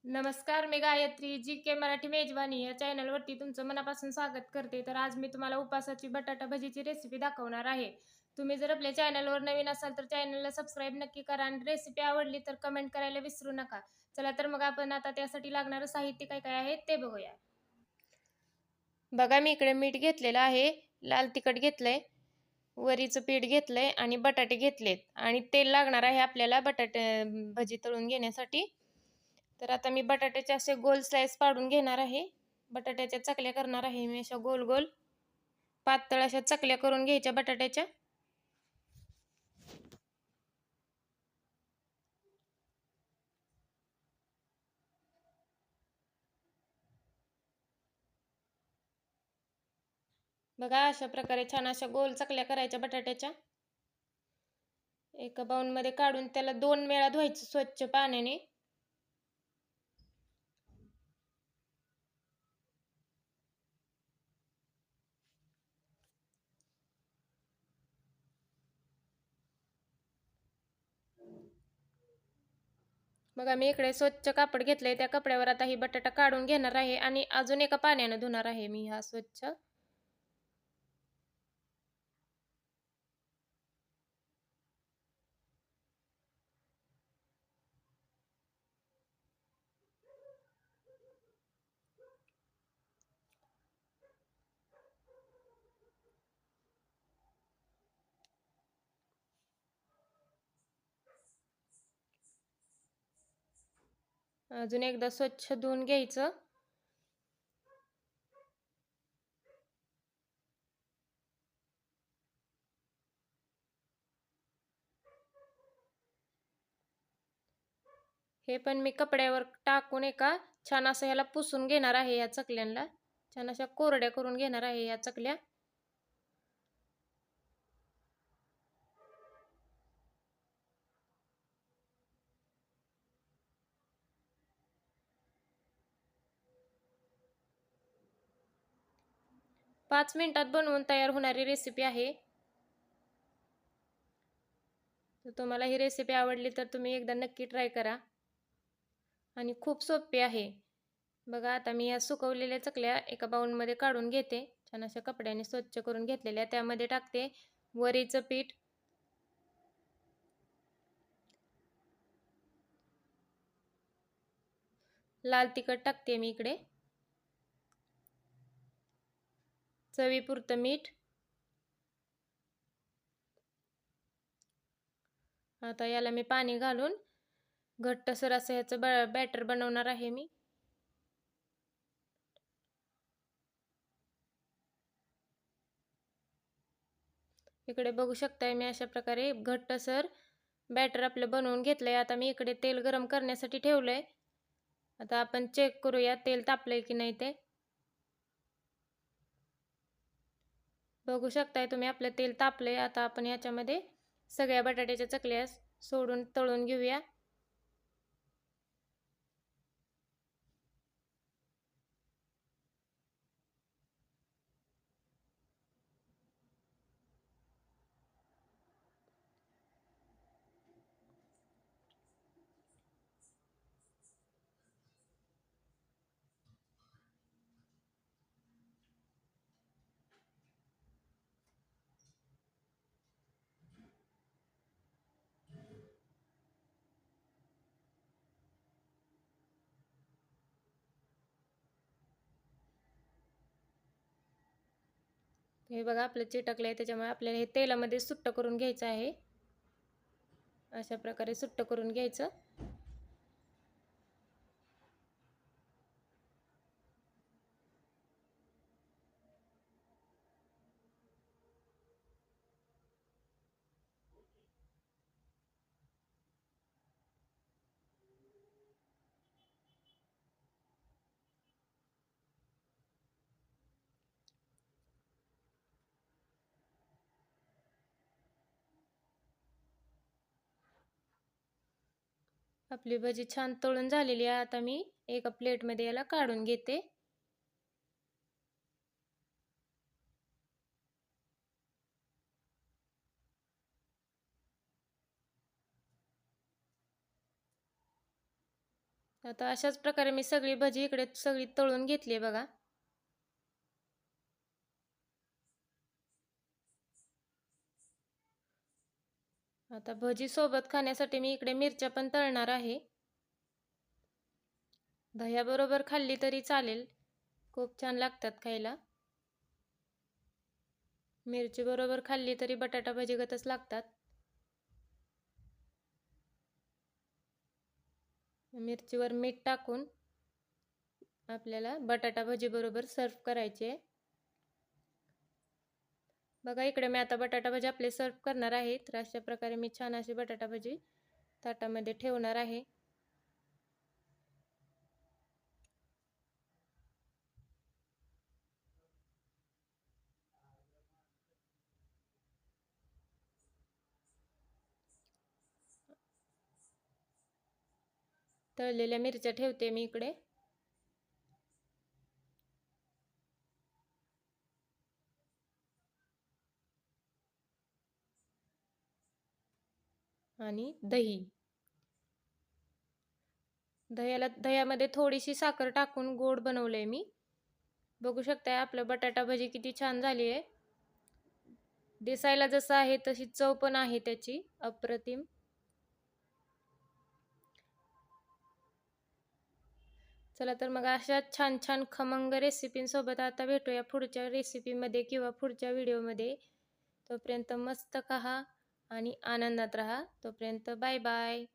नमस्कार, मी गायत्री जी के मराठी मेजवानी या चॅनलवरती तुमचं मनापासून स्वागत करते. तर आज मी तुम्हाला उपासाची बटाटा भजीची रेसिपी दाखवणार आहे. तुम्ही जर आपल्या चॅनलवर नवीन असाल तर चॅनलला सबस्क्राईब नक्की करा आणि रेसिपी आवडली तर कमेंट करायला विसरू नका. चला तर मग आपण आता त्यासाठी लागणारं साहित्य काय काय आहे ते बघूया. बघा, मी इकडे मीठ घेतलेलं आहे, लाल तिखट घेतलंय, वरीचं पीठ घेतलंय आणि बटाटे घेतलेत आणि तेल लागणार आहे आपल्याला बटाटे भजी तळून घेण्यासाठी. तर आता मी बटाट्याचे असे गोल स्लाइस पाडून घेणार आहे. बटाट्याच्या चकल्या करणार आहे मी अशा गोल गोल पातळ अशा चकल्या करून घ्यायच्या बटाट्याच्या. बघा, अशा प्रकारे छान अशा गोल चकल्या करायच्या बटाट्याच्या. एका बाउलमध्ये काढून त्याला 2 वेळा धुवायचं स्वच्छ पाण्याने. बघा, मी इकडे स्वच्छ कापड घेतलंय, त्या कपड्यावर आता ही बटाटा काढून घेणार आहे आणि अजून एका पाण्याने धुणार आहे मी हा स्वच्छ. 'अजून एकदा स्वच्छ धुवून घ्यायचं. हे पण मी कपड्यावर टाकून एका छान असं ह्याला पुसून घेणार आहे या चकल्यांना. छान अशा कोरड्या करून घेणार आहे या चकल्या. 5 मिनिटात बनवून तयार होणारी रेसिपी आहे. तर तुम्हाला ही रेसिपी आवडली तर तुम्ही एकदा नक्की ट्राय करा आणि खूप सोपी आहे. बघा, आता मी या सुकवलेल्या चकल्या एका बाउलमध्ये काढून घेते. छान अशा कपड्याने स्वच्छ करून घेतलेल्या. त्यामध्ये टाकते वरीचं पीठ, लाल तिखट टाकते मी इकडे, चवीपुरतं मीठ. आता याला मी पाणी घालून घट्टसर असं ह्याचं बॅटर बनवणार आहे मी. इकडे बघू शकताय मी अशा प्रकारे घट्टसर बॅटर आपलं बनवून घेतलंय. आता मी इकडे तेल गरम करण्यासाठी ठेवलंय. आता आपण चेक करूया तेल तापलंय की नाही ते. बघू शकताय तुम्ही आपलं तेल तापलंय. आता आपण याच्यामध्ये सगळ्या बटाट्याच्या चकल्या सोडून तळून घेऊया. हे बघा, आपलं चिटकलंय, त्याच्यामुळे आपल्याला हे तेलामध्ये सुट्ट करून घ्यायचं आहे. अशा प्रकारे सुट्ट करून घ्यायचं. आपली भजी छान तळून झालेली आहे. आता मी एका प्लेटमध्ये याला काढून घेते. आता अशाच प्रकारे मी सगळी भजी इकडे सगळी तळून घेतली आहे बघा. आता भजी सोबत खाण्यासाठी मी इकडे मिरच्या पण तळणार आहे. दह्याबरोबर खाल्ली तरी चालेल, खूप छान लागतात खायला. मिरची बरोबर खाल्ली तरी बटाटा भजी गतच लागतात. मिरचीवर मीठ टाकून आपल्याला बटाटा भजी बरोबर सर्व करायचे. बघा इकडे मी आता बटाटा भजी आपले सर्व करणार आहे. तर अशा प्रकारे मी छान अशी बटाटा भजी ताटामध्ये ठेवणार आहे. तळलेल्या मिरच्या ठेवते मी इकडे. आणि दह्यामध्ये थोडीशी साखर टाकून गोड बनवलंय मी. बघू शकताय आपलं बटाटा भजी किती छान झाली आहे. दिसायला जसं आहे तशी चव पण आहे त्याची अप्रतिम. चला तर मग अशा छान छान खमंग रेसिपींसोबत आता भेटूया पुढच्या रेसिपीमध्ये किंवा पुढच्या व्हिडिओमध्ये. तोपर्यंत मस्त खा आणि आनंदात राहा. तोपर्यंत बाय बाय.